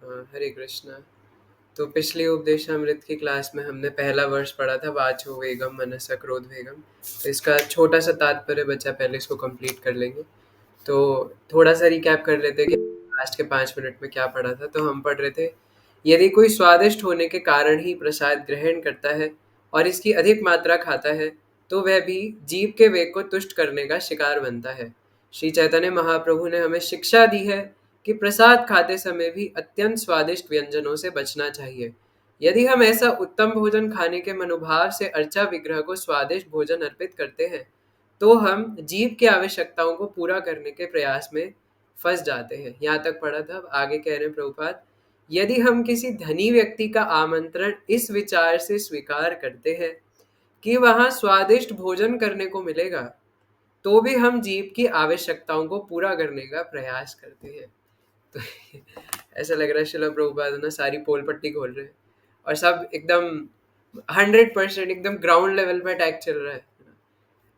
हरे कृष्णा। तो पिछली उपदेशामृत की क्लास में हमने पहला वर्ष पढ़ा था, वाचो वेगम मनसा क्रोध वेगम। तो इसका छोटा सा तात्पर्य बचा, पहले इसको कंप्लीट कर लेंगे। तो थोड़ा सा रिकैप कर लेते हैं कि लास्ट के 5 मिनट में क्या पढ़ा था। तो हम पढ़ रहे थे, यदि कोई स्वादिष्ट होने के कारण ही प्रसाद ग्रहण करता है और इसकी अधिक मात्रा खाता है, तो वह भी जीव के वेग को तुष्ट करने का शिकार बनता है। श्री चैतन्य महाप्रभु ने हमें शिक्षा दी है कि प्रसाद खाते समय भी अत्यंत स्वादिष्ट व्यंजनों से बचना चाहिए। यदि हम ऐसा उत्तम भोजन खाने के मनोभाव से अर्चा विग्रह को स्वादिष्ट भोजन अर्पित करते हैं, तो हम जीव की आवश्यकताओं को पूरा करने के प्रयास में फंस जाते हैं। यहाँ तक पढ़ा था। अब आगे कह रहे हैं प्रभुपाद, यदि हम किसी धनी व्यक्ति का आमंत्रण इस विचार से स्वीकार करते हैं कि वहां स्वादिष्ट भोजन करने को मिलेगा, तो भी हम जीव की आवश्यकताओं को पूरा करने का प्रयास करते हैं। तो ऐसा लग रहा है शिला प्रभुपाद ना सारी पोल पट्टी खोल रहे हैं और सब एकदम 100% एकदम ग्राउंड लेवल पे अटैक चल रहा है।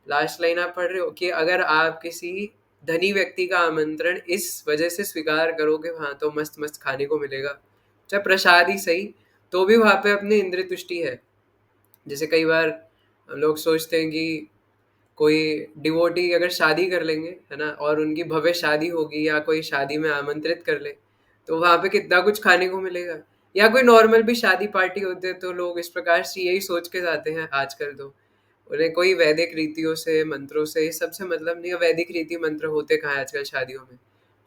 लास्ट लाइन आप पढ़ रहे हो कि अगर आप किसी धनी व्यक्ति का आमंत्रण इस वजह से स्वीकार करोगे, हाँ तो मस्त मस्त खाने को मिलेगा, चाहे प्रसाद ही सही, तो भी वहां पे अपनी इंद्रिय तुष्टि है। जैसे कई बार हम लोग सोचते हैं कि कोई डिवोटी अगर शादी कर लेंगे, है ना, और उनकी भव्य शादी होगी या कोई शादी में आमंत्रित कर ले, तो वहां पे कितना कुछ खाने को मिलेगा। या कोई नॉर्मल भी शादी पार्टी होते हैं तो लोग इस प्रकार से यही सोच के जाते हैं आजकल। तो उन्हें कोई वैदिक रीतियों से मंत्रों से इस सब से मतलब नहीं है। वैदिक रीति मंत्र होते कहाँ हैं आजकल शादियों में,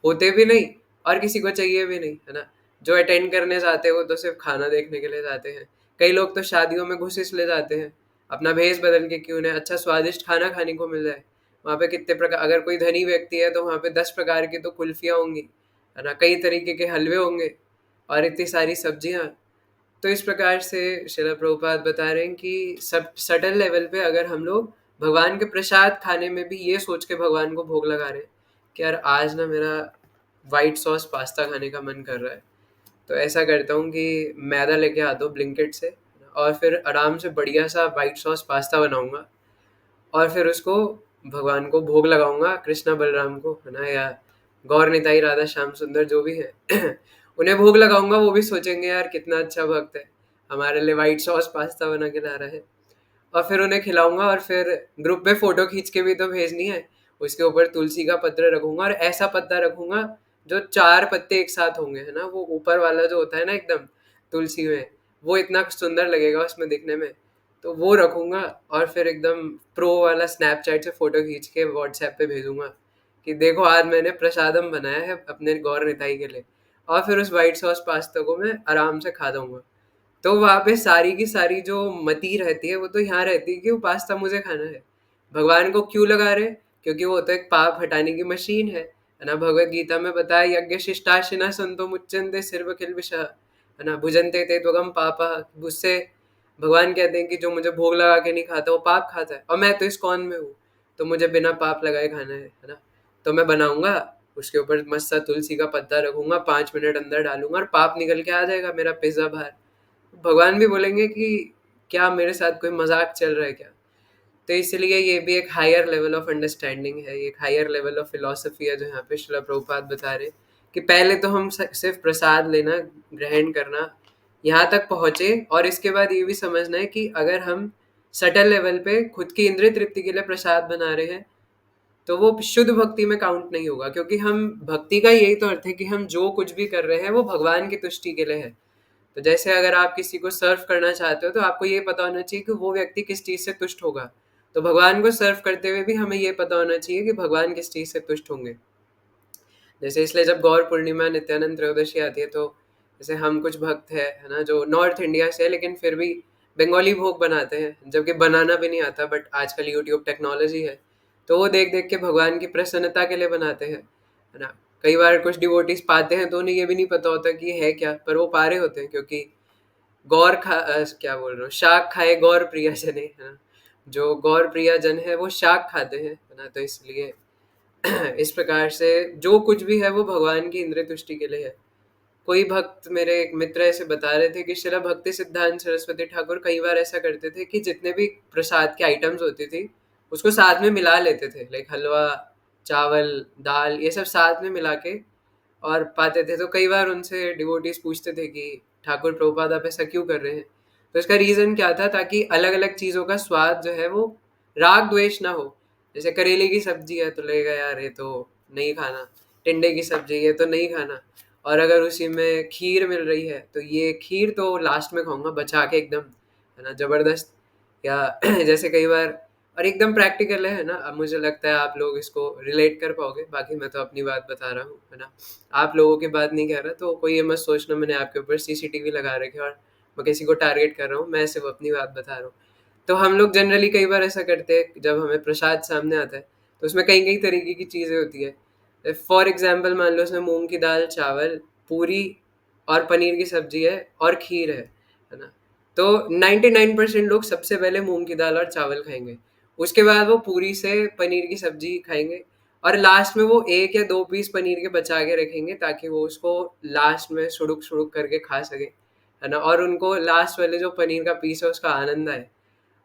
होते भी नहीं और किसी को चाहिए भी नहीं, है ना। जो अटेंड करने जाते हैं वो तो सिर्फ खाना देखने के लिए जाते हैं। कई लोग तो शादियों में घुस इसलिए जाते हैं अपना भेष बदल के कि उन्हें अच्छा स्वादिष्ट खाना खाने को मिल जाए। वहाँ पे कितने प्रकार, अगर कोई धनी व्यक्ति है तो वहाँ पे 10 प्रकार की तो कुल्फियाँ होंगी, है ना, कई तरीके के हलवे होंगे और इतनी सारी सब्जियाँ। तो इस प्रकार से श्रील प्रभुपाद बता रहे हैं कि सब सटल लेवल पे अगर हम लोग भगवान के प्रसाद खाने में भी ये सोच के भगवान को भोग लगा रहे हैं कि यार आज ना मेरा वाइट सॉस पास्ता खाने का मन कर रहा है, तो ऐसा करता हूँ कि मैदा लेके आ दो ब्लिंकेट से और फिर आराम से बढ़िया सा वाइट सॉस पास्ता बनाऊंगा और फिर उसको भगवान को भोग लगाऊंगा, कृष्णा बलराम को, है ना, या गौर निताई राधा श्याम सुंदर जो भी है उन्हें भोग लगाऊंगा। वो भी सोचेंगे यार कितना अच्छा भक्त है, हमारे लिए वाइट सॉस पास्ता बना के ला रहा है। और फिर उन्हें खिलाऊंगा और फिर ग्रुप में फोटो खींच के भी तो भेजनी है। उसके ऊपर तुलसी का पत्र रखूंगा और ऐसा पत्ता रखूंगा जो 4 पत्ते एक साथ होंगे, है ना, वो ऊपर वाला जो होता है ना एकदम तुलसी में, वो इतना सुंदर लगेगा उसमें दिखने में। तो वो रखूंगा और फिर एकदम प्रो वाला स्नैपचैट से फोटो खींच के व्हाट्सएप पे भेजूंगा कि देखो आज मैंने प्रसादम बनाया है अपने गौर निताई के लिए। और फिर उस वाइट सॉस पास्ता को मैं आराम से खा जाऊंगा। तो वहाँ पे सारी की सारी जो मति रहती है वो तो यहाँ रहती है कि वो पास्ता मुझे खाना है। भगवान को क्यों लगा रहे? क्योंकि वो तो एक पाप हटाने की मशीन है ना। भगवत गीता में बताया, यज्ञ शिष्टाशिना संतो मुच्यन्ते सर्व किल्बिषः, है ना, भुजन्ते ते त्वगम पापा। उससे भगवान कहते हैं कि जो मुझे भोग लगा के नहीं खाता वो पाप खाता है, और मैं तो इस कौन में हूँ, तो मुझे बिना पाप लगाए खाना है ना। तो मैं बनाऊंगा, उसके ऊपर मस्त सा तुलसी का पत्ता रखूंगा, 5 मिनट अंदर डालूंगा और पाप निकल के आ जाएगा मेरा पिज्जा बाहर। भगवान भी बोलेंगे कि क्या मेरे साथ कोई मजाक चल रहा है क्या। तो इसलिए ये भी एक हायर लेवल ऑफ अंडरस्टैंडिंग है, एक हायर लेवल ऑफ फिलोसफी है जो यहाँ पे श्रील प्रभुपाद बता रहे कि पहले तो हम सिर्फ प्रसाद लेना, ग्रहण करना, यहाँ तक पहुंचे, और इसके बाद ये भी समझना है कि अगर हम सटल लेवल पे खुद की इंद्रिय तृप्ति के लिए प्रसाद बना रहे हैं तो वो शुद्ध भक्ति में काउंट नहीं होगा। क्योंकि हम भक्ति का यही तो अर्थ है कि हम जो कुछ भी कर रहे हैं वो भगवान की तुष्टि के लिए है। तो जैसे अगर आप किसी को सर्व करना चाहते हो तो आपको ये पता होना चाहिए कि वो व्यक्ति किस चीज से तुष्ट होगा। तो भगवान को सर्व करते हुए भी हमें ये पता होना चाहिए कि भगवान किस चीज से तुष्ट होंगे। जैसे इसलिए जब गौर पूर्णिमा नित्यानंद त्रयोदशी आती है तो जैसे हम कुछ भक्त है ना, जो नॉर्थ इंडिया से है लेकिन फिर भी बंगाली भोग बनाते हैं, जबकि बनाना भी नहीं आता, बट आजकल यूट्यूब टेक्नोलॉजी है तो वो देख देख के भगवान की प्रसन्नता के लिए बनाते हैं, है ना। कई बार कुछ डिवोटीज पाते हैं तो उन्हें ये भी नहीं पता होता कि ये है क्या, पर वो पा रहे होते हैं क्योंकि क्या बोल रहा हूँ, शाक खाए गौर प्रिया जने, है ना। जो गौर प्रिया जन है वो शाक खाते हैं, है ना। तो इसलिए इस प्रकार से जो कुछ भी है वो भगवान की इंद्रिय तुष्टि के लिए है। कोई भक्त, मेरे एक मित्र ऐसे बता रहे थे कि श्रील भक्ति सिद्धांत सरस्वती ठाकुर कई बार ऐसा करते थे कि जितने भी प्रसाद के आइटम्स होती थी उसको साथ में मिला लेते थे, लाइक हलवा, चावल, दाल, ये सब साथ में मिला के और पाते थे। तो कई बार उनसे डिवोटीज पूछते थे कि ठाकुर प्रभुपाद आप ऐसा क्यों कर रहे हैं? तो इसका रीज़न क्या था, ताकि अलग अलग चीज़ों का स्वाद जो है वो राग द्वेष ना हो। जैसे करेले की सब्जी है तो लगेगा यार ये तो नहीं खाना, टिंडे की सब्जी है तो नहीं खाना, और अगर उसी में खीर मिल रही है तो ये खीर तो लास्ट में खाऊंगा बचा के एकदम, है ना, जबरदस्त। या जैसे कई बार, और एकदम प्रैक्टिकल है ना, अब मुझे लगता है आप लोग इसको रिलेट कर पाओगे, बाकी मैं तो अपनी बात बता रहा हूँ, है ना, आप लोगों की बात नहीं कह रहा। तो कोई ये मत सोचना मैंने आपके ऊपर सीसीटीवी लगा रखे और मैं किसी को टारगेट कर रहा हूँ, मैं सिर्फ अपनी बात बता रहा हूँ। तो हम लोग जनरली कई बार ऐसा करते हैं, जब हमें प्रसाद सामने आता है तो उसमें कई कई तरीके की चीज़ें होती है। फॉर एग्जाम्पल मान लो उसमें मूंग की दाल, चावल, पूरी और पनीर की सब्जी है और खीर है ना। तो 99% लोग सबसे पहले मूंग की दाल और चावल खाएंगे, उसके बाद वो पूरी से पनीर की सब्जी खाएंगे, और लास्ट में वो एक या दो पीस पनीर के बचा के रखेंगे ताकि वो उसको लास्ट में सुड़ुक सुड़ुक करके खा सके, है ना, और उनको लास्ट वाले जो पनीर का पीस है उसका आनंद आए।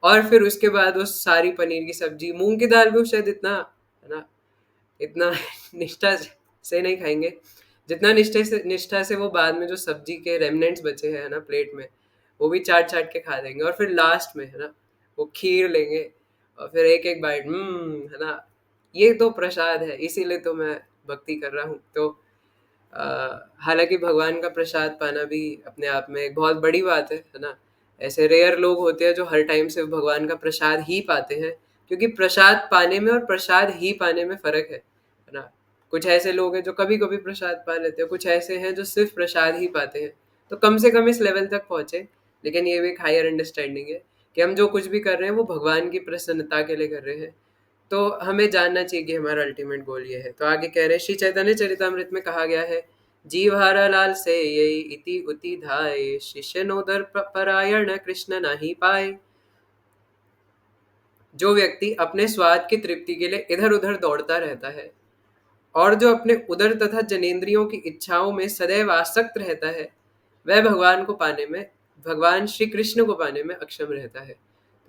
और फिर उसके बाद वो सारी पनीर की सब्जी, मूंग की दाल भी शायद इतना, है ना, इतना निष्ठा से नहीं खाएंगे जितना निष्ठा से वो बाद में जो सब्जी के रेमनेंट्स बचे हैं ना प्लेट में, वो भी चाट चाट के खा लेंगे, और फिर लास्ट में, है ना, वो खीर लेंगे और फिर एक एक बाइट, है ना। ये तो प्रसाद है, इसीलिए तो मैं भक्ति कर रहा हूँ। तो हालांकि भगवान का प्रसाद पाना भी अपने आप में एक बहुत बड़ी बात है ना। ऐसे रेयर लोग होते हैं जो हर टाइम सिर्फ भगवान का प्रसाद ही पाते हैं, क्योंकि प्रसाद पाने में और प्रसाद ही पाने में फर्क है ना। कुछ ऐसे लोग हैं जो कभी कभी प्रसाद पा लेते हैं, कुछ ऐसे हैं जो सिर्फ प्रसाद ही पाते हैं। तो कम से कम इस लेवल तक पहुंचे, लेकिन ये भी एक हायर अंडरस्टैंडिंग है कि हम जो कुछ भी कर रहे हैं वो भगवान की प्रसन्नता के लिए कर रहे हैं। तो हमें जानना चाहिए कि हमारा अल्टीमेट गोल ये है। तो आगे कह रहे हैं, श्री चैतन्य चरितामृत में कहा गया है, जीवहारा लाल से यही इति उति धाये, शिष्य नोदर परायण कृष्ण नहीं पाए। जो व्यक्ति अपने स्वाद की तृप्ति के लिए इधर उधर दौड़ता रहता है और जो अपने उदर तथा जनेन्द्रियों की इच्छाओं में सदैव आसक्त रहता है, वह भगवान को पाने में, भगवान श्री कृष्ण को पाने में अक्षम रहता है।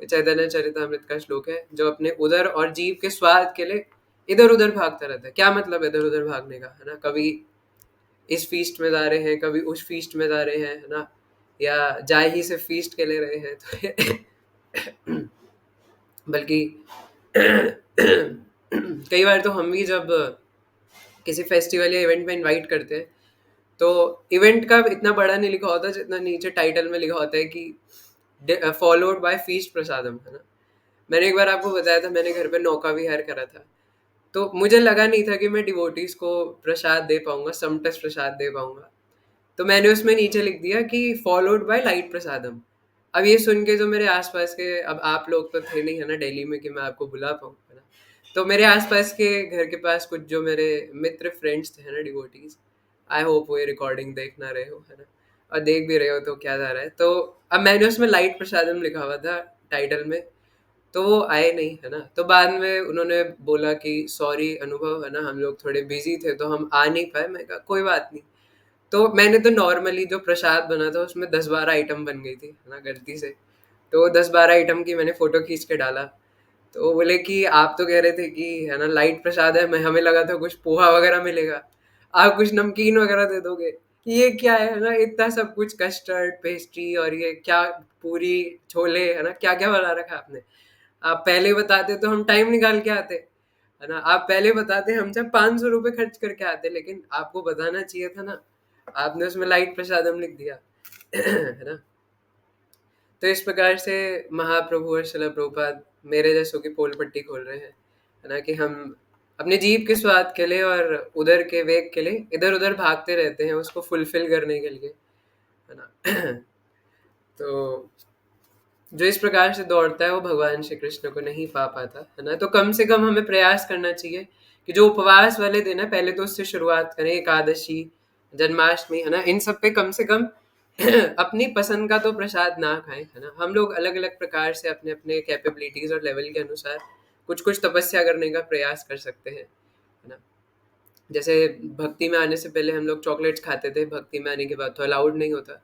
तो चैतन्य चरितामृत का श्लोक है, जो अपने उदर और जीव के स्वाद के लिए इधर उधर भागता रहता है। क्या मतलब इधर उधर भागने का, है ना, कभी इस फीस्ट में जा रहे हैं, कभी उस फीस्ट में जा रहे हैं, है ना, या जाए ही सिर्फ फीस्ट के ले रहे हैं। तो बल्कि कई बार तो हम भी जब किसी फेस्टिवल या इवेंट में इनवाइट करते हैं, तो इवेंट का इतना बड़ा नहीं लिखा होता जितना नीचे टाइटल में लिखा होता है कि फॉलोड बाय फीस्ट प्रसादम, है ना। मैंने एक बार आपको बताया था, मैंने घर पे नौका विहार करा था, तो मुझे लगा नहीं था कि मैं डिवोटीज को प्रसाद दे पाऊंगा, समटस प्रसाद दे पाऊंगा। तो मैंने उसमें नीचे लिख दिया कि फॉलोड बाय लाइट प्रसादम। अब ये सुन के जो मेरे आसपास के, अब आप लोग तो थे नहीं, है ना, दिल्ली में, कि मैं आपको बुला पाऊँ, है ना। तो मेरे आसपास के घर के पास कुछ जो मेरे मित्र फ्रेंड्स थे, है ना, डिवोटीज, आई होप वो ये रिकॉर्डिंग देख ना रहे हो, है ना, और देख भी रहे हो तो क्या जा रहा है। तो अब मैंने उसमें लाइट प्रसादम लिखा हुआ था टाइटल में, तो वो आए नहीं, है ना। तो बाद में उन्होंने बोला कि सॉरी अनुभव, है ना, हम लोग थोड़े बिजी थे तो हम आ नहीं पाए। मैं कहा कोई बात नहीं। तो मैंने तो नॉर्मली जो प्रसाद बना था उसमें 10-12 आइटम बन गई थी, है ना, गलती से। तो 10-12 आइटम की मैंने फोटो खींच के डाला। तो वो बोले कि आप तो कह रहे थे कि, है ना, लाइट प्रसाद है, मैं हमें लगा था कुछ पोहा वगैरह मिलेगा, आप कुछ नमकीन वगैरह दे दोगे, ये क्या है ना, इतना सब कुछ कस्टर्ड पेस्ट्री और ये क्या, पूरी छोले, है ना, क्या क्या बना रखा आपने। आप पहले बताते तो हम टाइम निकाल के आते, है ना, आप पहले बताते हम चाहे 500 रुपये खर्च करके आते, लेकिन आपको बताना चाहिए था ना, आपने उसमें लाइट प्रसादम लिख दिया। है ना। तो इस प्रकार से महाप्रभु और शिला प्रभुपाद मेरे जैसों की पोल पट्टी खोल रहे हैं, है ना, कि हम अपने जीव के स्वाद के लिए और उधर के वेग के लिए इधर उधर भागते रहते हैं उसको फुलफिल करने के लिए, है ना। तो जो इस प्रकार से दौड़ता है वो भगवान श्री कृष्ण को नहीं पा पाता, है ना। तो कम से कम हमें प्रयास करना चाहिए कि जो उपवास वाले दिन है पहले तो उससे शुरुआत करें, एकादशी, जन्माष्टमी, है ना, इन सब पे कम से कम अपनी पसंद का तो प्रसाद ना खाएं, है ना। हम लोग अलग अलग प्रकार से अपने अपने कैपेबिलिटीज और लेवल के अनुसार कुछ कुछ तपस्या करने का प्रयास कर सकते हैं, है ना। जैसे भक्ति में आने से पहले हम लोग चॉकलेट्स खाते थे, भक्ति में आने के बाद तो अलाउड नहीं होता,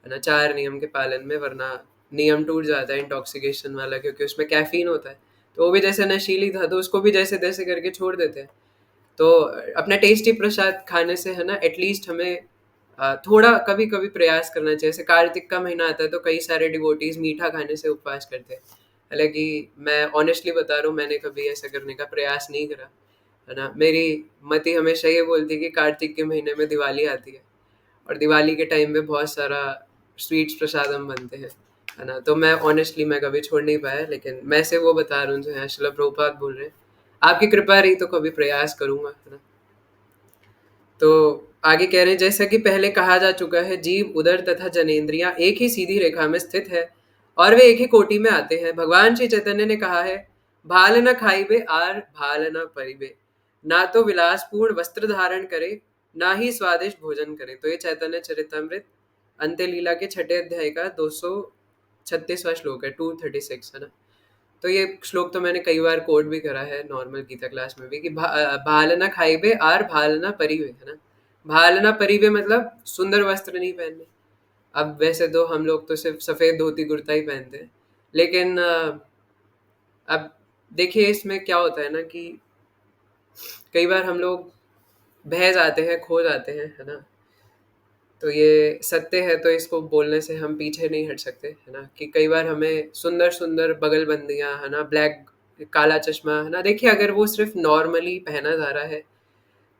है ना, 4 नियम के पालन में, वरना नियम टूट जाता है इंटॉक्सिकेशन वाला, क्योंकि उसमें कैफीन होता है। तो वो भी जैसे नशीली था तो उसको भी जैसे तैसे करके छोड़ देते हैं। तो अपना टेस्टी प्रसाद खाने से है ना एटलीस्ट हमें थोड़ा कभी कभी प्रयास करना चाहिए। जैसे कार्तिक का महीना आता है तो कई सारे डिवोटीज मीठा खाने से उपवास करते हैं। हालांकि मैं ऑनेस्टली बता रहा हूँ, मैंने कभी ऐसा करने का प्रयास नहीं करा, है ना। मेरी मति हमेशा ये बोलती है कि कार्तिक के महीने में दिवाली आती है और दिवाली के टाइम पे बहुत सारा स्वीट्स प्रसादम बनते हैं, है ना। तो मैं ऑनेस्टली मैं कभी छोड़ नहीं पाया, लेकिन मैं से वो बता रहा हूँ जो यहाँ शिला प्रभुपाद बोल रहे हैं। आपकी कृपा रही तो कभी प्रयास करूंगा, है ना। तो आगे कह रहे हैं, जैसा कि पहले कहा जा चुका है, जीव, उदर तथा जनेंद्रियां एक ही सीधी रेखा में स्थित है और वे एक ही कोटि में आते हैं। भगवान श्री चैतन्य ने कहा है, भाल न खाइबे आर भाल न परिबे, ना तो विलासपूर्ण वस्त्र धारण करे, ना ही स्वादिष्ट भोजन करे। तो ये चैतन्य चरितमृत अंत्य लीला के छठे अध्याय का 236वां श्लोक है, 236, है ना। तो ये श्लोक तो मैंने कई बार कोट भी करा है नॉर्मल गीता क्लास में भी कि भालना खाइबे आर भालना परिवे, है ना। भालना परिवे मतलब सुंदर वस्त्र नहीं पहनने। अब वैसे तो हम लोग तो सिर्फ सफेद धोती कुर्ता ही पहनते हैं, लेकिन अब देखिए इसमें क्या होता है ना कि कई बार हम लोग बह जाते हैं, खो जाते हैं, है ना। तो ये सत्य है, तो इसको बोलने से हम पीछे नहीं हट सकते, है ना। कि कई बार हमें सुंदर सुंदर बगलबंदियां, है ना, ब्लैक काला चश्मा, है ना, देखिए अगर वो सिर्फ नॉर्मली पहना जा रहा है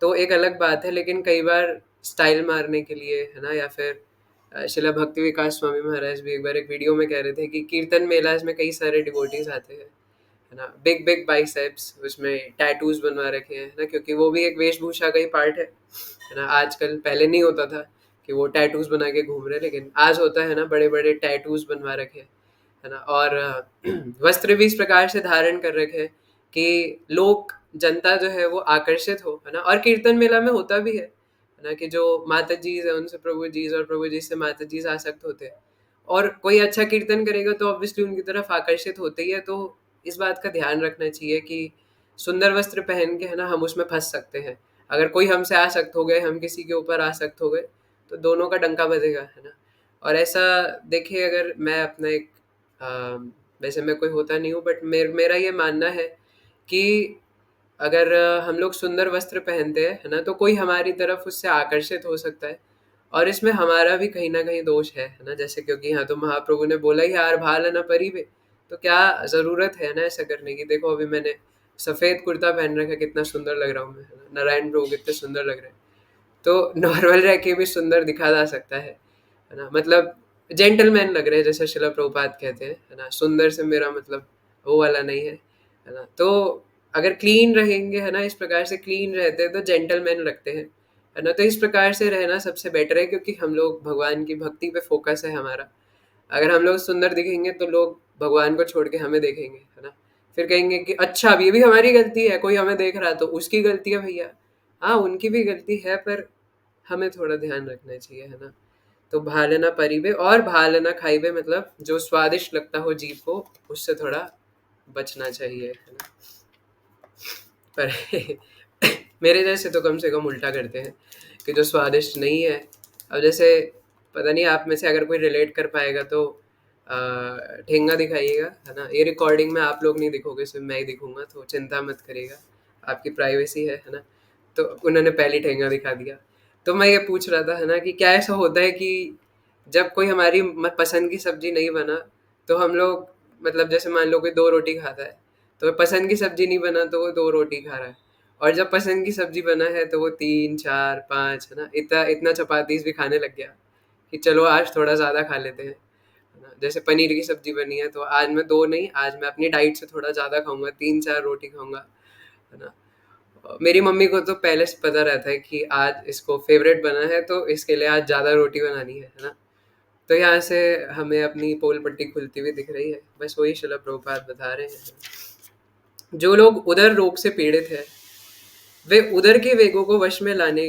तो एक अलग बात है, लेकिन कई बार स्टाइल मारने के लिए, है ना, या फिर शिला भक्ति विकास स्वामी महाराज भी एक बार एक वीडियो में कह रहे थे कि कीर्तन मेलाज में कई सारे डिवोटीज आते हैं, है ना, बिग बिग बाइसेप्स, उसमें टैटूज बनवा रखे हैं, है ना, क्योंकि वो भी एक वेशभूषा का ही पार्ट है ना। आजकल, पहले नहीं होता था कि वो टैटूज बना के घूम रहे, लेकिन आज होता है ना, बड़े बड़े टैटूज बनवा रखे हैं, है ना। और वस्त्र भी इस प्रकार से धारण कर रखे हैं कि लोग, जनता जो है वो आकर्षित हो, है ना। और कीर्तन मेला में होता भी है ना, कि जो माता जी है उनसे प्रभु जी और प्रभु जी से माता जी आसक्त होते हैं, और कोई अच्छा कीर्तन करेगा तो ऑब्वियसली उनकी तरफ आकर्षित होते ही है। तो इस बात का ध्यान रखना चाहिए कि सुंदर वस्त्र पहन के, है ना, हम उसमें फंस सकते हैं। अगर कोई हमसे आसक्त हो गए, हम किसी के ऊपर आसक्त हो गए, तो दोनों का डंका बजेगा, है ना। और ऐसा देखिए, अगर मैं अपना एक वैसे मैं कोई होता नहीं हूँ, बट मेरा ये मानना है कि अगर हम लोग सुंदर वस्त्र पहनते हैं, है ना, तो कोई हमारी तरफ उससे आकर्षित हो सकता है, और इसमें हमारा भी कहीं ना कहीं दोष है ना। जैसे क्योंकि यहाँ तो महाप्रभु ने बोला ही, यार भाल न परिवे, तो क्या जरूरत है ना ऐसा करने की। देखो अभी मैंने सफेद कुर्ता पहन रखा है, कितना सुंदर लग रहा हूँ मैं, है ना? नारायण प्रभु कितने सुंदर लग रहे हैं। तो नॉर्मल रह के भी सुंदर दिखा जा सकता है ना। मतलब जेंटलमैन लग रहे हैं, जैसे शिला प्रभुपाद कहते हैं, है ना। सुंदर से मेरा मतलब वो वाला नहीं है ना। तो अगर क्लीन रहेंगे, है ना, इस प्रकार से क्लीन रहते हैं तो जेंटलमैन लगते हैं, है ना। तो इस प्रकार से रहना सबसे बेटर है, क्योंकि हम लोग भगवान की भक्ति पे फोकस है हमारा। अगर हम लोग सुंदर दिखेंगे तो लोग भगवान को छोड़ के हमें देखेंगे, है ना। फिर कहेंगे कि अच्छा अब ये भी हमारी गलती है, कोई हमें देख रहा है तो उसकी गलती है भैया। हाँ, उनकी भी गलती है, पर हमें थोड़ा ध्यान रखना चाहिए, है ना। तो भालना परिबे और भालना खाइबे मतलब जो स्वादिष्ट लगता हो जीव को, उससे थोड़ा बचना चाहिए, है ना। पर मेरे जैसे तो कम से कम उल्टा करते हैं कि जो स्वादिष्ट नहीं है। अब जैसे पता नहीं आप में से अगर कोई रिलेट कर पाएगा तो ठेंगा दिखाइएगा, है ना। ये रिकॉर्डिंग में आप लोग नहीं दिखोगे, सिर्फ मैं ही दिखूंगा, तो चिंता मत करिएगा, आपकी प्राइवेसी है ना। तो उन्होंने पहली ठेंगा दिखा दिया। तो मैं ये पूछ रहा था, है ना, कि क्या ऐसा होता है कि जब कोई हमारी पसंद की सब्जी नहीं बना तो हम लोग, मतलब जैसे मान लो कोई 2 रोटी खाता है, तो पसंद की सब्जी नहीं बना तो वो 2 रोटी खा रहा है, और जब पसंद की सब्जी बना है तो वो 3, 4, 5, है ना, इतना इतना चपातीस भी खाने लग गया कि चलो आज थोड़ा ज़्यादा खा लेते हैं, है ना। जैसे पनीर की सब्जी बनी है तो आज मैं 2 नहीं, आज मैं अपनी डाइट से थोड़ा ज़्यादा खाऊंगा, 3-4 रोटी खाऊंगा, है ना। मेरी मम्मी को तो पहले से पता रहता है कि आज इसको फेवरेट बना है तो इसके लिए आज ज़्यादा रोटी बनानी है ना। तो यहाँ से हमें अपनी पोल पट्टी खुलती हुई दिख रही है। बस वही शिला प्रभुपाद बता रहे हैं, जो लोग उदर रोग से पीड़ित है वे उदर के वेगों को वश में लाने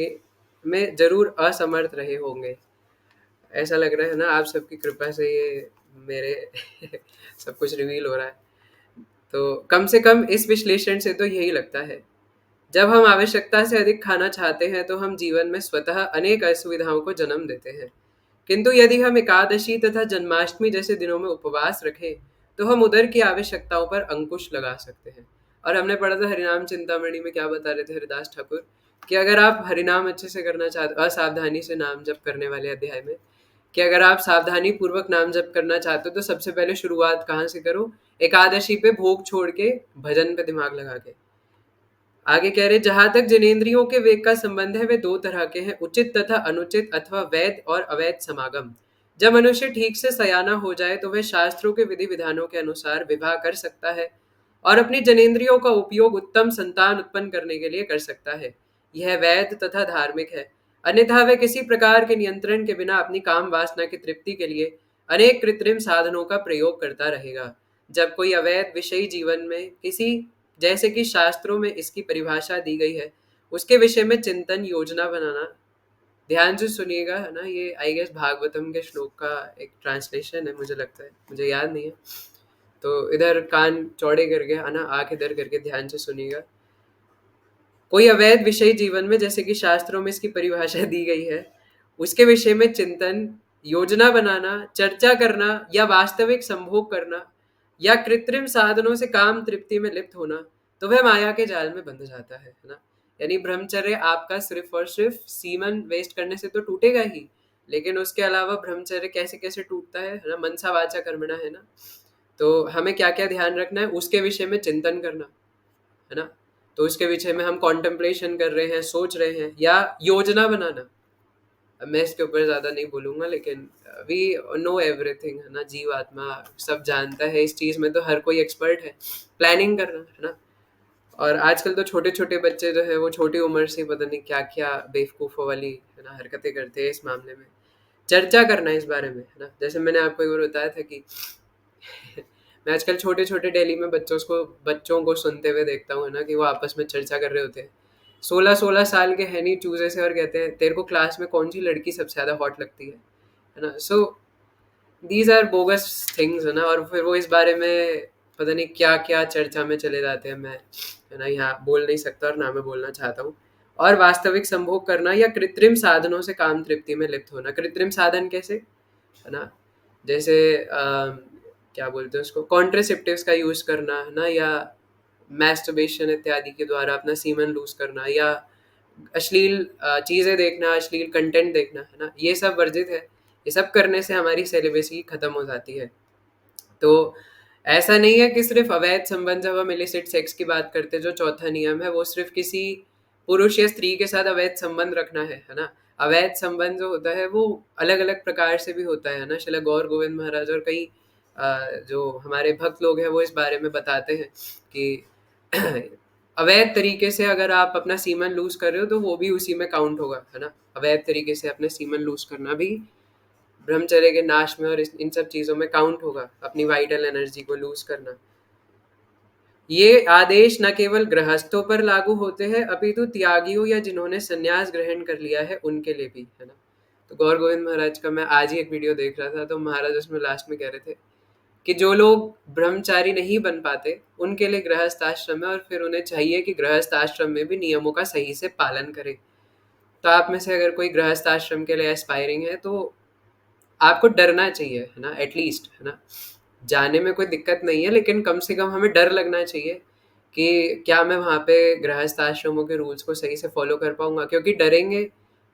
में जरूर असमर्थ रहे होंगे। ऐसा लग रहा है ना, आप सबकी कृपा से ये मेरे सब कुछ रिवील हो रहा है। तो कम से कम इस विश्लेषण से तो यही लगता है, जब हम आवश्यकता से अधिक खाना चाहते हैं तो हम जीवन में स्वतः अनेक असुविधाओं को जन्म देते हैं। किंतु यदि हम एकादशी तथा जन्माष्टमी जैसे दिनों में उपवास रखें तो हम उदर की आवश्यकताओं पर अंकुश लगा सकते हैं। और हमने पढ़ा था हरिनाम चिंतामणि में, क्या बता रहे थे हरिदास ठाकुर, कि अगर आप हरिनाम अच्छे से करना चाहते, असावधानी से नाम जप करने वाले अध्याय में, कि अगर आप सावधानी पूर्वक नाम जप करना चाहते हो तो सबसे पहले शुरुआत कहाँ से करो? एकादशी पे भोग छोड़ के, भजन पे दिमाग लगा के। आगे कह रहे, जहां तक जिनेंद्रियों के वेग का संबंध है वे दो तरह के हैं, उचित तथा अनुचित, अथवा वैध और अवैध समागम। जब मनुष्य ठीक से सयाना हो जाए तो वह शास्त्रों के विधि विधानों के अनुसार विवाह कर सकता है और अपनी जनेंद्रियों का उपयोग उत्तम संतान उत्पन्न करने के लिए कर सकता है। यह वैध तथा धार्मिक है। अन्यथा वह किसी प्रकार के नियंत्रण के बिना अपनी काम वासना की तृप्ति के लिए अनेक कृत्रिम साधनों का प्रयोग करता रहेगा। जब कोई अवैध विषयी जीवन में किसी, जैसे कि शास्त्रों में इसकी परिभाषा दी गई है, उसके विषय में चिंतन योजना बनाना। ध्यान से सुनिएगा, है ना, ये आई गेस भागवतम के श्लोक का एक ट्रांसलेशन है, मुझे लगता है, मुझे याद नहीं है। तो इधर कान चौड़े करके, है ना, आंख इधर करके ध्यान से सुनिएगा। कोई अवैध विषय जीवन में, जैसे कि शास्त्रों में इसकी परिभाषा दी गई है, उसके विषय में चिंतन, योजना बनाना, चर्चा करना या वास्तविक संभोग करना या कृत्रिम साधनों से काम तृप्ति में लिप्त होना, तो वह माया के जाल में बंध जाता है ना। यानी ब्रह्मचर्य आपका सिर्फ और सिर्फ सीमन वेस्ट करने से तो टूटेगा ही, लेकिन उसके अलावा ब्रह्मचर्य कैसे कैसे टूटता है ना, मनसा वाचा कर्मणा, है ना। तो हमें क्या क्या ध्यान रखना है, उसके विषय में चिंतन करना, है ना। तो उसके विषय में हम कॉन्टेम्पलेशन कर रहे हैं, सोच रहे हैं, या योजना बनाना। अब मैं इसके ऊपर ज्यादा नहीं बोलूंगा, लेकिन वी नो एवरीथिंग, है ना, जीव आत्मा सब जानता है इस चीज में, तो हर कोई एक्सपर्ट है। प्लानिंग करना, है ना। और आजकल तो छोटे छोटे बच्चे जो है वो छोटी उम्र से पता नहीं क्या क्या बेवकूफ़ों वाली, है ना, हरकतें करते हैं इस मामले में। चर्चा करना इस बारे में, है ना। जैसे मैंने आपको एक बार बताया था कि मैं आजकल छोटे छोटे दिल्ली में बच्चों को सुनते हुए देखता हूँ, है ना, कि वो आपस में चर्चा कर रहे होते हैं। 16-16 साल के हैं नहीं चूजे से, और कहते हैं तेरे को क्लास में कौन सी लड़की सबसे ज्यादा हॉट लगती है ना। So these are bogus things, है ना। और फिर वो इस बारे में पता नहीं क्या क्या चर्चा में चले जाते हैं। मैं, है ना, यहाँ बोल नहीं सकता और ना मैं बोलना चाहता हूँ। और वास्तविक संभोग करना या कृत्रिम साधनों से काम तृप्ति में लिप्त होना। कृत्रिम साधन कैसे, है ना, जैसे क्या बोलते हैं उसको, कॉन्ट्रासेप्टिव्स का यूज करना, है ना, या मैस्टरबेशन इत्यादि के द्वारा अपना सीमन लूज करना, या अश्लील चीजें देखना, अश्लील कंटेंट देखना, है ना, ये सब वर्जित है। ये सब करने से हमारी सेलिब्रेसी खत्म हो जाती है। तो ऐसा नहीं है कि सिर्फ अवैध संबंध, जब हम इलिसिट सेक्स की बात करते हैं, जो चौथा नियम है, वो सिर्फ किसी पुरुष या स्त्री के साथ अवैध संबंध रखना है ना। अवैध संबंध जो होता है वो अलग अलग प्रकार से भी होता है ना। श्रील गौर गोविंद महाराज और कई जो हमारे भक्त लोग हैं वो इस बारे में बताते हैं कि अवैध तरीके से अगर आप अपना सीमन लूज कर रहे हो तो वो भी उसी में काउंट होगा, है ना। अवैध तरीके से अपने सीमन लूज करना भी ब्रह्मचर्य के नाश में और इन सब चीजों में काउंट होगा, अपनी वाइटल एनर्जी को लूज करना। ये आदेश न केवल गृहस्थों पर लागू होते हैं अपितु त्यागियों या जिन्होंने संन्यास ग्रहण कर लिया है उनके लिए भी, है ना। तो गौर गोविंद महाराज का मैं आज ही एक वीडियो देख रहा था, तो महाराज उसमें लास्ट में कह रहे थे कि जो लोग ब्रह्मचारी नहीं बन पाते उनके लिए गृहस्थ आश्रम है, और फिर उन्हें चाहिए कि गृहस्थ आश्रम में भी नियमों का सही से पालन करें। तो आप में से अगर कोई गृहस्थ आश्रम के लिए एस्पायरिंग है तो आपको डरना चाहिए, है ना, एटलीस्ट, है ना। जाने में कोई दिक्कत नहीं है, लेकिन कम से कम हमें डर लगना चाहिए कि क्या मैं वहाँ पे गृहस्थ आश्रमों के रूल्स को सही से फॉलो कर पाऊंगा। क्योंकि डरेंगे,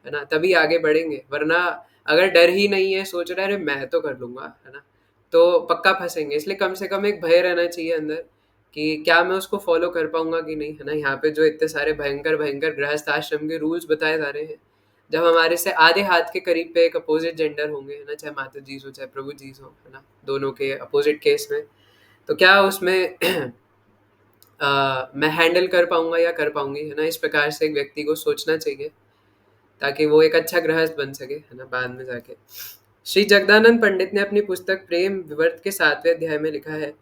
है ना, तभी आगे बढ़ेंगे। वरना अगर डर ही नहीं है, सोच रहे अरे मैं तो कर लूंगा, है ना, तो पक्का फंसेंगे। इसलिए कम से कम एक भय रहना चाहिए अंदर कि क्या मैं उसको फॉलो कर पाऊंगा कि नहीं, है ना। यहाँ पे जो इतने सारे भयंकर भयंकर गृहस्थ आश्रम के रूल्स बताए जा रहे हैं, जब हमारे से आधे हाथ के करीब पे एक अपोजिट जेंडर होंगे, है ना, चाहे माता जी हो चाहे प्रभु जी हो, है ना, दोनों के अपोजिट केस में, तो क्या उसमें मैं हैंडल कर पाऊंगा या कर पाऊंगी, है ना। इस प्रकार से एक व्यक्ति को सोचना चाहिए ताकि वो एक अच्छा गृहस्थ बन सके, है ना, बाद में जाके। श्री जगदानंद पंडित ने अपनी पुस्तक प्रेम विवर्त के 7वें अध्याय में लिखा है,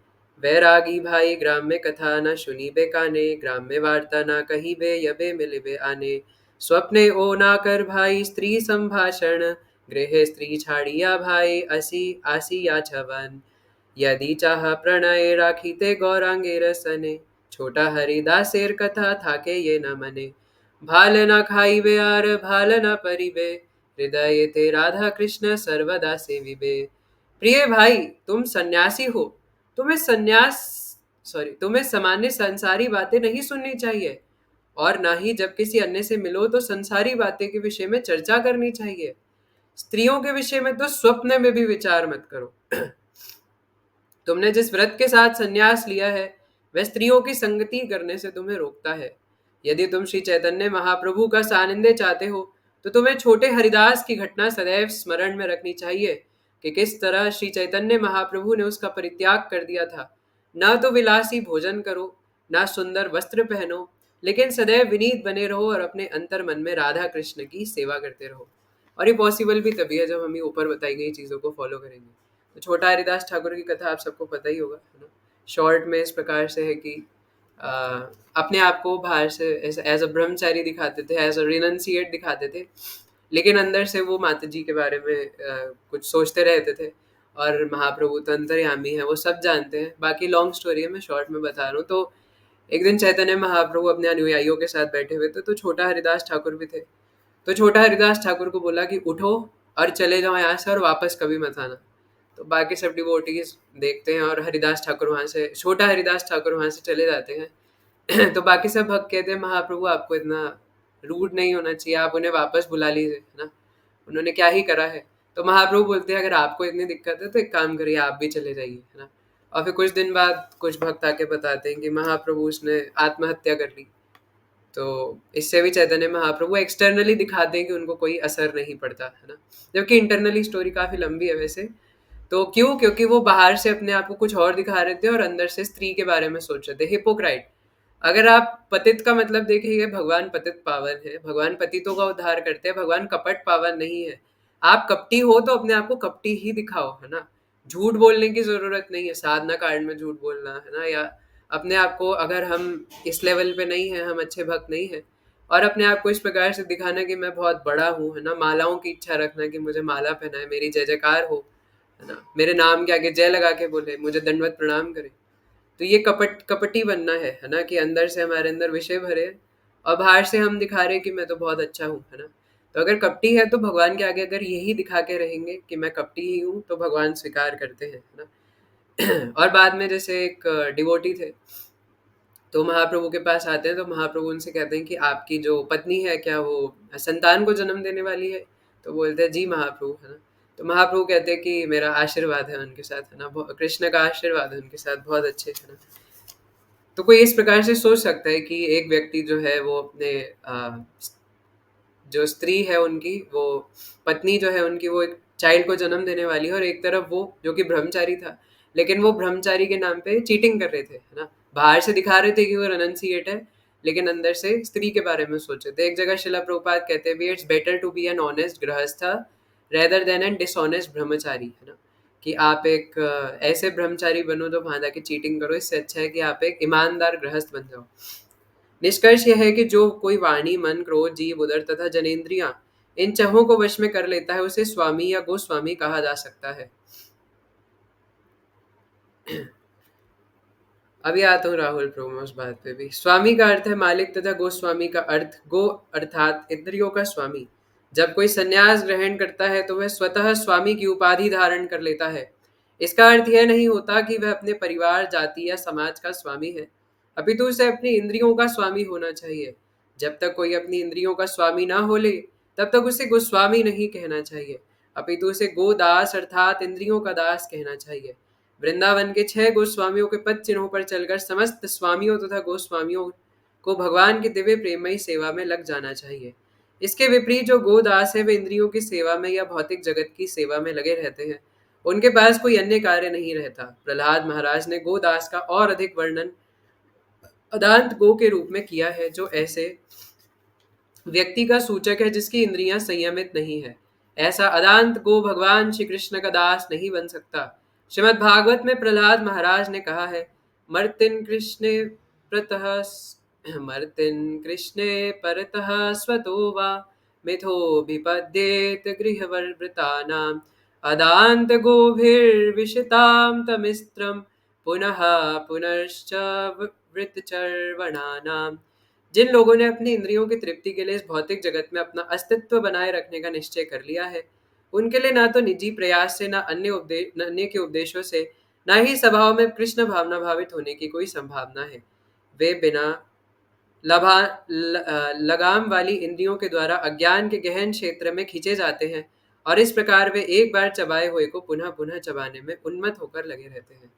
वैरागी भाई ग्राम में कथा न सुनी बे काने, ग्राम में वार्ता न कही बे यबे मिले बे आने, स्वप्ने ओ ना कर भाई स्त्री संभाषण, गृहे स्त्री छाड़िया भाई असी आसी या छवन, यदि चाह प्रणय राखीते गौरांगे रसने, छोटा हरिदासेर कथा थाके ये न मने, भाल न खाइबे आर भाल न परिबे, हृदय ते राधा कृष्ण सर्वदा सेविबे। प्रिय भाई, तुम सन्यासी हो, तुम्हें सन्यास सॉरी, तुम्हें सामान्य संसारी बातें नहीं सुननी चाहिए, और ना ही जब किसी अन्य से मिलो तो संसारी बातें के विषय में चर्चा करनी चाहिए। स्त्रियों के विषय में तो स्वप्न में भी विचार मत करो। तुमने जिस व्रत के साथ संन्यास लिया है वह स्त्रियों की संगति करने से तुम्हें रोकता है। यदि तुम श्री चैतन्य महाप्रभु का सानिध्य चाहते हो तो तुम्हें छोटे हरिदास की घटना सदैव स्मरण में रखनी चाहिए कि किस तरह श्री चैतन्य महाप्रभु ने उसका परित्याग कर दिया था। न तो विलासी भोजन करो, ना सुंदर वस्त्र पहनो, लेकिन सदैव विनीत बने रहो और अपने अंतर मन में राधा कृष्ण की सेवा करते रहो। और ये पॉसिबल भी तभी है जब हम ये ऊपर बताई गई चीज़ों को फॉलो करेंगे। तो छोटा हरिदास ठाकुर की कथा आप सबको पता ही होगा, है ना। शॉर्ट में इस प्रकार से है कि अ, अपने आप को बाहर से एज अ ब्रह्मचारी दिखाते थे, एज अ रिनंसिएट दिखाते थे, लेकिन अंदर से वो माता जी के बारे में कुछ सोचते रहते थे। और महाप्रभु तो अंतर्यामी है, वो सब जानते हैं। बाकी लॉन्ग स्टोरी है, मैं शॉर्ट में बता रहा हूँ। तो एक दिन चैतन्य महाप्रभु अपने अनुयायियों के साथ बैठे हुए थे, तो छोटा हरिदास ठाकुर भी थे। तो छोटा हरिदास ठाकुर को बोला कि उठो और चले जाओ यहाँ से और वापस कभी मत आना। तो बाकी सब डिवोटीज देखते हैं और हरिदास ठाकुर वहाँ से, छोटा हरिदास ठाकुर वहाँ से चले जाते हैं। तो बाकी सब भक्त कहते हैं महाप्रभु आपको इतना रूड नहीं होना चाहिए, आप उन्हें वापस बुला लीजिए, है ना, उन्होंने क्या ही करा है। तो महाप्रभु बोलते हैं अगर आपको इतनी दिक्कत है तो एक काम करिए, आप भी चले जाइए, है ना। और फिर कुछ दिन बाद कुछ भक्त आके बताते हैं कि महाप्रभु उसने आत्महत्या कर ली। तो इससे भी चैतन्य महाप्रभु एक्सटर्नली दिखाते हैं कि उनको कोई असर नहीं पड़ता, है ना। जबकि इंटरनली स्टोरी काफी लंबी है वैसे। तो क्यों? क्योंकि वो बाहर से अपने आप को कुछ और दिखा रहे थे और अंदर से स्त्री के बारे में सोच रहे थे। हिपोक्राइट। अगर आप पतित का मतलब देखेंगे, भगवान पतित पावन है, भगवान पतितों का उद्धार करते हैं, भगवान कपट पावन नहीं है। आप कपटी हो तो अपने आप को कपटी ही दिखाओ, है ना। झूठ बोलने की जरूरत नहीं है, साधना कांड में झूठ बोलना, है ना, या अपने आप को, अगर हम इस लेवल पे नहीं है, हम अच्छे भक्त नहीं है, और अपने आप को इस प्रकार से दिखाना कि मैं बहुत बड़ा हूँ, है ना, मालाओं की इच्छा रखना कि मुझे माला पहनाए, मेरी जय जयकार हो, है ना, मेरे नाम के आगे जय लगा के बोले, मुझे दंडवत प्रणाम करे। तो ये कपटी बनना है ना, कि अंदर से हमारे अंदर विषय भरे और बाहर से हम दिखा रहे हैं कि मैं तो बहुत अच्छा हूँ, है ना। तो अगर कपटी है तो भगवान के आगे अगर यही दिखा के रहेंगे कि मैं कपटी ही हूँ तो भगवान स्वीकार करते हैं, है ना। और बाद में जैसे एक डिवोटी थे, तो महाप्रभु के पास आते हैं, तो महाप्रभु उनसे कहते हैं कि आपकी जो पत्नी है क्या वो संतान को जन्म देने वाली है? तो बोलते हैं जी महाप्रभु, है ना। तो महाप्रभु कहते हैं कि मेरा आशीर्वाद है उनके साथ, है ना, कृष्ण का आशीर्वाद है उनके साथ, बहुत अच्छे, है ना। तो कोई इस प्रकार से सोच सकता है कि एक व्यक्ति जो है वो अपने जो स्त्री है उनकी, वो पत्नी जो है उनकी, वो एक चाइल्ड को जन्म देने वाली है, और एक तरफ वो जो कि ब्रह्मचारी था, लेकिन वो ब्रह्मचारी के नाम पे चीटिंग कर रहे थे, है ना। बाहर से दिखा रहे थे कि वो रेनंसिएट है, लेकिन अंदर से स्त्री के बारे में सोच रहे थे। एक जगह शिला प्रभुपाद कहते हैं it's better to be an honest grihastha rather than an dishonest brahmachari, है ना, कि आप एक ऐसे ब्रह्मचारी बनो जो वहां जाके चीटिंग करो, इससे अच्छा है कि आप एक ईमानदार गृहस्थ बन जाओ। निष्कर्ष यह है कि जो कोई वाणी, मन, क्रोध, जीव, उदर तथा जनेंद्रियां इन छहों को वश में कर लेता है उसे स्वामी या गोस्वामी कहा जा सकता है। अभी आता हूँ राहुल प्रोमो उस बात पे भी। स्वामी का अर्थ है मालिक तथा गोस्वामी का अर्थ गो अर्थात इंद्रियों का स्वामी। जब कोई संन्यास ग्रहण करता है तो वह स्वतः स्वामी की उपाधि धारण कर लेता है। इसका अर्थ यह नहीं होता कि वह अपने परिवार, जाति या समाज का स्वामी है, अपितु उसे अपनी इंद्रियों का स्वामी होना चाहिए। जब तक कोई अपनी इंद्रियों का स्वामी ना हो ले तब तक उसे गोस्वामी नहीं कहना चाहिए, अपितु उसे गोदास अर्थात इंद्रियों का दास कहना चाहिए। वृंदावन के 6 गोस्वामियों के पद चिन्हों पर चलकर समस्त स्वामियों तथा गोस्वामियों को भगवान की दिव्य प्रेममयी सेवा में लग जाना चाहिए। इसके विपरीत जो गोदास है वे इंद्रियों की सेवा में या भौतिक जगत की सेवा में लगे रहते हैं, उनके पास कोई अन्य कार्य नहीं रहता। प्रहलाद महाराज ने गोदास का और अधिक वर्णन अदांत गो के रूप में किया है, जो ऐसे व्यक्ति का सूचक है जिसकी इंद्रियां संयमित नहीं है। ऐसा अदांत गो भगवान श्री कृष्ण का दास नहीं बन सकता। श्रीमद् भागवत में प्रहलाद महाराज ने कहा है, मर्तिन कृष्णे प्रतः मर्तिन कृष्णे परतः स्वतो वा मिथोभिपद्येत गृहवर्वृतानाम् अदांत गोभिर्विशिताम तमिस्त्रम पुनः पुनश्च वृतचर्वणानाम। जिन लोगों ने अपनी इंद्रियों की तृप्ति के लिए इस भौतिक जगत में अपना अस्तित्व बनाए रखने का निश्चय कर लिया है, उनके लिए ना तो निजी प्रयास से, ना अन्य के उपदेशों से, ना ही स्वभाव में कृष्ण भावना भावित होने की कोई संभावना है। वे बिना लगाम वाली इंद्रियों के द्वारा अज्ञान के गहन क्षेत्र में खींचे जाते हैं, और इस प्रकार वे एक बार चबाए हुए को पुनः पुनः चबाने में उन्मत्त होकर लगे रहते हैं।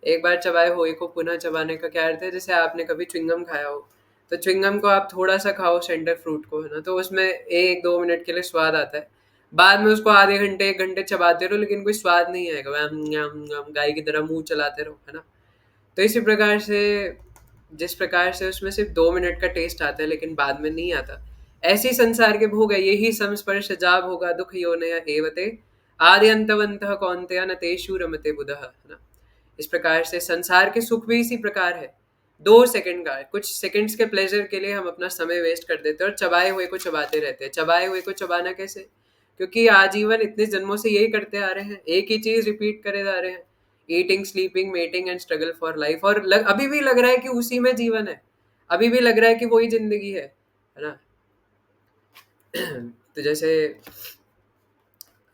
एक बार चबाए हुए को पुनः चबाने का क्या अर्थ है? जैसे आपने कभी च्युइंगम खाया हो, तो च्युइंगम को आप थोड़ा सा खाओ, सेंटर फ्रूट को, है ना, तो उसमें 1-2 मिनट के लिए स्वाद आता है। बाद में उसको आधे घंटे 1 घंटे चबाते रहो, लेकिन कोई स्वाद नहीं आएगा, गाय की तरह मुंह चलाते रहो, है ना। तो इसी प्रकार से, जिस प्रकार से उसमें सिर्फ 2 मिनट का टेस्ट आता है लेकिन बाद में नहीं आता, ऐसी संसार के भोग है, यही संस्पर्श जा भोगा दुख योनय एवते आदि अंतवंतः कौन्तेय न तेषु रमते बुधः, है ना। इस प्रकार से संसार के सुख भी इसी प्रकार है। 2 सेकंड का, कुछ सेकंड्स के प्लेजर के लिए हम अपना समय वेस्ट कर देते हैं और चबाए हुए को चबाते रहते हैं। चबाए हुए को चबाना कैसे? क्योंकि आजीवन इतने जन्मों से यही करते आ रहे हैं, एक ही चीज रिपीट करे जा रहे हैं, eating, sleeping, mating and struggle for life, और अभी भी लग रहा है कि उसी में जीवन है, अभी भी लग रहा है कि वही जिंदगी है ना। तो जैसे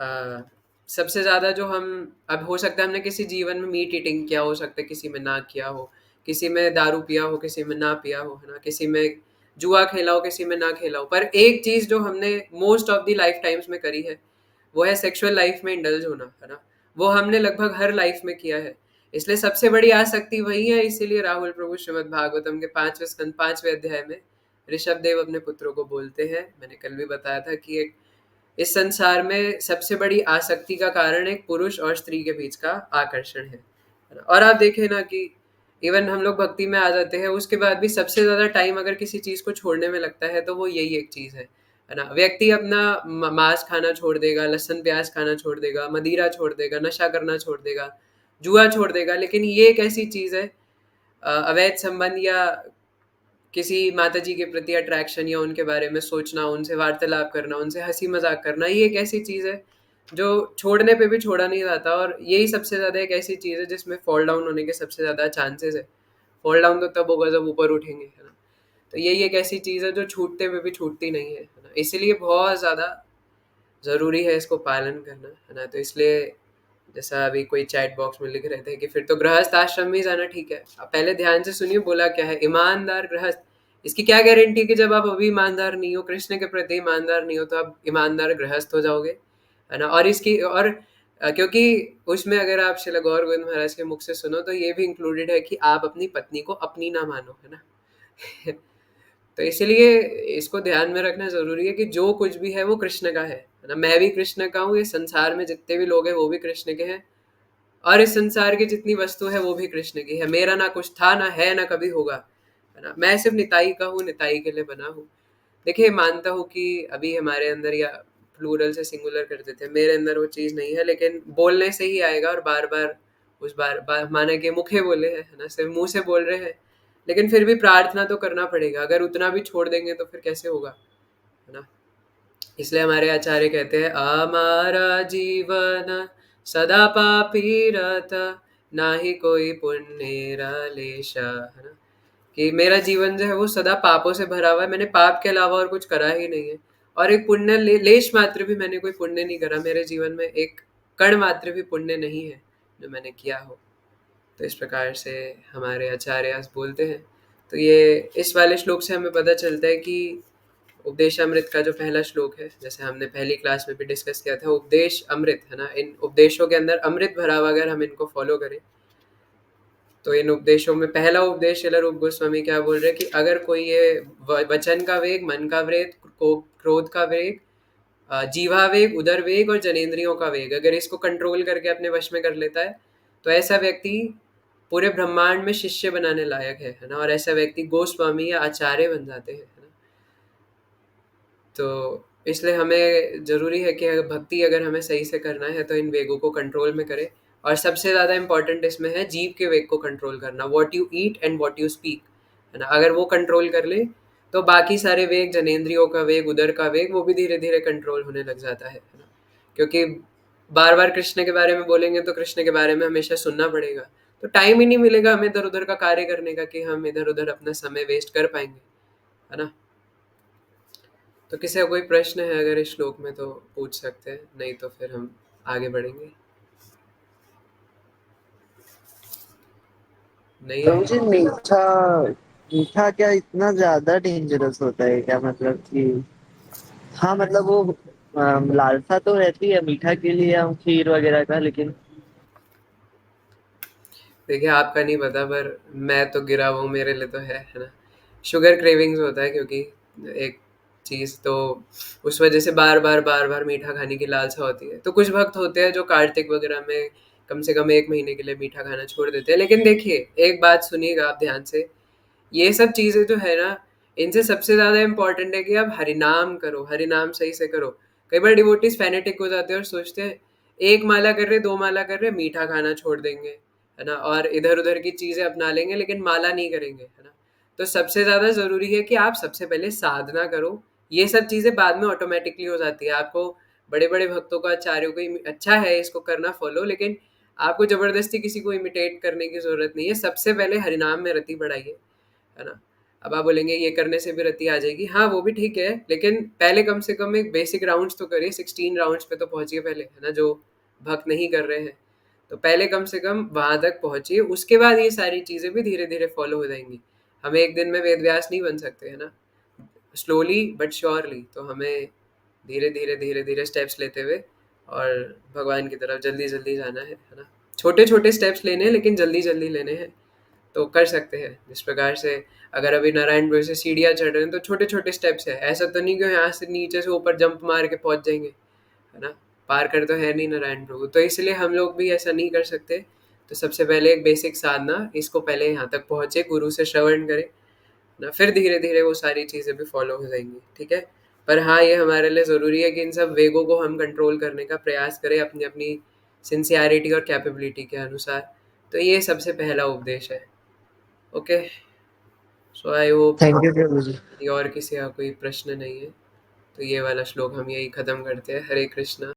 अ, सबसे ज़्यादा जो हम, अब हो सकता है हमने किसी जीवन में मीट ईटिंग किया, हो सकता है किसी में ना किया हो, किसी में दारू पिया हो, किसी में ना पिया हो, है ना, किसी में जुआ खेला हो, किसी में ना खेला हो, पर एक चीज़ जो हमने most of the life times में करी है, वो है सेक्सुअल लाइफ में इंडल्ज होना, है ना। वो हमने लगभग हर लाइफ में किया है, इसलिए सबसे बड़ी आसक्ति वही है। इसीलिए राहुल प्रभु श्रीमद् भागवतम के 5वें अध्याय में ऋषभ देव अपने पुत्रों को बोलते हैं, मैंने कल भी बताया था, कि एक इस संसार में सबसे बड़ी आसक्ति का कारण एक पुरुष और स्त्री के बीच का आकर्षण है ना? और आप देखें ना कि इवन हम लोग भक्ति में आ जाते हैं, उसके बाद भी सबसे ज्यादा टाइम अगर किसी चीज को छोड़ने में लगता है तो वो यही एक चीज है ना। व्यक्ति अपना मांस खाना छोड़ देगा, लहसुन प्याज खाना छोड़ देगा, मदिरा छोड़ देगा, नशा करना छोड़ देगा, जुआ छोड़ देगा, लेकिन ये एक ऐसी चीज है, अवैध संबंध या किसी माताजी के प्रति अट्रैक्शन या उनके बारे में सोचना, उनसे वार्तालाप करना, उनसे हंसी मजाक करना, ये एक ऐसी चीज है जो छोड़ने पे भी छोड़ा नहीं जाता, और यही सबसे ज्यादा एक ऐसी चीज है जिसमें फॉल डाउन होने के सबसे ज्यादा चांसेस है। फॉल डाउन तो तब होगा जब ऊपर उठेंगे, है ना। तो यही एक ऐसी चीज है जो छूटते हुए भी छूटती नहीं है ना, इसीलिए बहुत ज्यादा जरूरी है इसको पालन करना, है ना। तो इसलिए जैसा अभी कोई चैट बॉक्स में लिख रहे थे कि फिर तो गृहस्थ आश्रम में ही जाना ठीक है। अब पहले ध्यान से सुनिए, बोला क्या है, ईमानदार गृहस्थ। इसकी क्या गारंटी कि जब आप अभी ईमानदार नहीं हो, कृष्ण के प्रति ईमानदार नहीं हो, तो आप ईमानदार गृहस्थ हो जाओगे, है ना। और इसकी और क्योंकि उसमें अगर आप श्रील गौर गोविंद महाराज के मुख से सुनो तो ये भी इंक्लूडेड है कि आप अपनी पत्नी को अपनी ना मानो, है ना। तो इसीलिए इसको ध्यान में रखना जरूरी है कि जो कुछ भी है वो कृष्ण का है ना। मैं भी कृष्ण का हूँ, ये संसार में जितने भी लोग हैं वो भी कृष्ण के हैं, और इस संसार की जितनी वस्तु है वो भी कृष्ण की है। मेरा ना कुछ था, ना है, ना कभी होगा, है ना। मैं सिर्फ निताई का हूँ, निताई के लिए बना हूँ। देखिए, मानता हूँ कि अभी हमारे अंदर, या प्लूरल से सिंगुलर कर देते हैं, मेरे अंदर वो चीज़ नहीं है, लेकिन बोलने से ही आएगा, और बार बार उस बार माना कि मुखे बोले हैं, है ना, सिर्फ मुंह से बोल रहे हैं, लेकिन फिर भी प्रार्थना तो करना पड़ेगा। अगर उतना भी छोड़ देंगे तो फिर कैसे होगा, है ना। इसलिए हमारे आचार्य कहते हैं, हमारा जीवन सदा पापी रहता, ना ही कोई पुण्य लेशा, है ना। कि मेरा जीवन जो है वो सदा पापों से भरा हुआ है, मैंने पाप के अलावा और कुछ करा ही नहीं है, और एक पुण्य लेश मात्र भी मैंने कोई पुण्य नहीं करा, मेरे जीवन में एक कण मात्र भी पुण्य नहीं है जो मैंने किया हो। तो इस प्रकार से हमारे आचार्य बोलते हैं। तो ये इस वाले श्लोक से हमें पता चलता है कि उपदेशामृत का जो पहला श्लोक है, जैसे हमने पहली क्लास में भी डिस्कस किया था, उपदेश अमृत, है ना, इन उपदेशों के अंदर अमृत भरा हुआ, अगर हम इनको फॉलो करें तो इन उपदेशों में पहला उपदेश श्रील रूप गोस्वामी क्या बोल रहे हैं कि अगर कोई ये वचन का वेग, मन का वेग, क्रोध का वेग, जीवा वेग, उदर वेग और जनेन्द्रियों का वेग, अगर इसको कंट्रोल करके अपने वश में कर लेता है, तो ऐसा व्यक्ति पूरे ब्रह्मांड में शिष्य बनाने लायक है ना, और ऐसा व्यक्ति गोस्वामी या आचार्य बन जाते हैं, है ना। तो इसलिए हमें ज़रूरी है कि अगर भक्ति अगर हमें सही से करना है तो इन वेगों को कंट्रोल में करें, और सबसे ज़्यादा इम्पोर्टेंट इसमें है जीव के वेग को कंट्रोल करना, what you eat and what you speak, है ना। अगर वो कंट्रोल कर ले तो बाकी सारे वेग, जनेंद्रियों का वेग, उदर का वेग, वो भी धीरे धीरे कंट्रोल होने लग जाता है ना। क्योंकि बार बार कृष्ण के बारे में बोलेंगे तो कृष्ण के बारे में हमेशा सुनना पड़ेगा, तो टाइम ही नहीं मिलेगा हमें इधर उधर का कार्य करने का, कि हम इधर उधर अपना समय वेस्ट कर पाएंगे, है ना। तो किसी का कोई प्रश्न है अगर इस श्लोक में तो पूछ सकते हैं, नहीं तो फिर हम आगे बढ़ेंगे। नहीं तो है? मुझे मीठा, मीठा क्या इतना ज्यादा डेंजरस होता है क्या, मतलब कि हाँ मतलब वो लालसा तो रहती है मीठा के लिए, हम खीर वगैरह का, लेकिन देखिए आपका नहीं पता, पर मैं तो गिरा हुआ हूँ, मेरे लिए तो है ना। शुगर क्रेविंग्स होता है, क्योंकि एक चीज़ तो उस वजह से बार बार मीठा खाने की लालसा होती है। तो कुछ भक्त होते हैं जो कार्तिक वगैरह में कम से कम 1 महीने के लिए मीठा खाना छोड़ देते हैं। लेकिन देखिए, एक बात सुनिएगा आप ध्यान से, ये सब चीज़ें जो है ना, इनसे सबसे ज़्यादा इम्पोर्टेंट है कि आप हरिनाम करो, हरिनाम सही से करो। कई बार डिवोटीज फैनेटिक हो जाते हैं और सोचते हैं एक माला कर रहे, 2 माला कर रहे, मीठा खाना छोड़ देंगे, है ना, और इधर उधर की चीज़ें अपना लेंगे, लेकिन माला नहीं करेंगे, है ना। तो सबसे ज़्यादा ज़रूरी है कि आप सबसे पहले साधना करो। ये सब चीज़ें बाद में ऑटोमेटिकली हो जाती है। आपको बड़े बड़े भक्तों को, आचार्यों को अच्छा है इसको करना फॉलो, लेकिन आपको ज़बरदस्ती किसी को इमिटेट करने की ज़रूरत नहीं है। सबसे पहले हरिनाम में रति बढ़ाइए, है ना। अब आप बोलेंगे ये करने से भी रति आ जाएगी, हाँ वो भी ठीक है, लेकिन पहले कम से कम एक बेसिक राउंड्स तो करिए, 16 राउंड्स पे तो पहुंचिए पहले, है ना, जो भक्त नहीं कर रहे हैं। तो पहले कम से कम वहां तक पहुंचिए, उसके बाद ये सारी चीजें भी धीरे धीरे फॉलो हो जाएंगी। हमें एक दिन में वेद व्यास नहीं बन सकते, है ना। स्लोली बट श्योरली, तो हमें धीरे धीरे धीरे धीरे स्टेप्स लेते हुए और भगवान की तरफ जल्दी जल्दी जाना है ना। छोटे छोटे स्टेप्स लेने हैं, लेकिन जल्दी जल्दी लेने हैं। तो कर सकते हैं जिस प्रकार से, अगर अभी नारायणपुर से सीढ़ियाँ चढ़ रहे हैं तो छोटे छोटे स्टेप्स है, ऐसा तो नहीं कि यहाँ से नीचे से ऊपर जंप मार के पहुंच जाएंगे, है ना। पार कर तो है नहीं नारायण प्रभु, तो इसलिए हम लोग भी ऐसा नहीं कर सकते। तो सबसे पहले एक बेसिक साधना, इसको पहले यहाँ तक पहुंचे, गुरु से श्रवण करें ना, फिर धीरे धीरे वो सारी चीज़ें भी फॉलो हो जाएंगी, ठीक है। पर हाँ, ये हमारे लिए ज़रूरी है कि इन सब वेगों को हम कंट्रोल करने का प्रयास करें अपनी अपनी सिंसियरिटी और कैपेबिलिटी के अनुसार। तो ये सबसे पहला उपदेश है। Okay, so I hope thank you प्रभु जी। यदि और किसी का कोई प्रश्न नहीं है, तो ये वाला श्लोक हम यही ख़त्म करते हैं। हरे कृष्णा।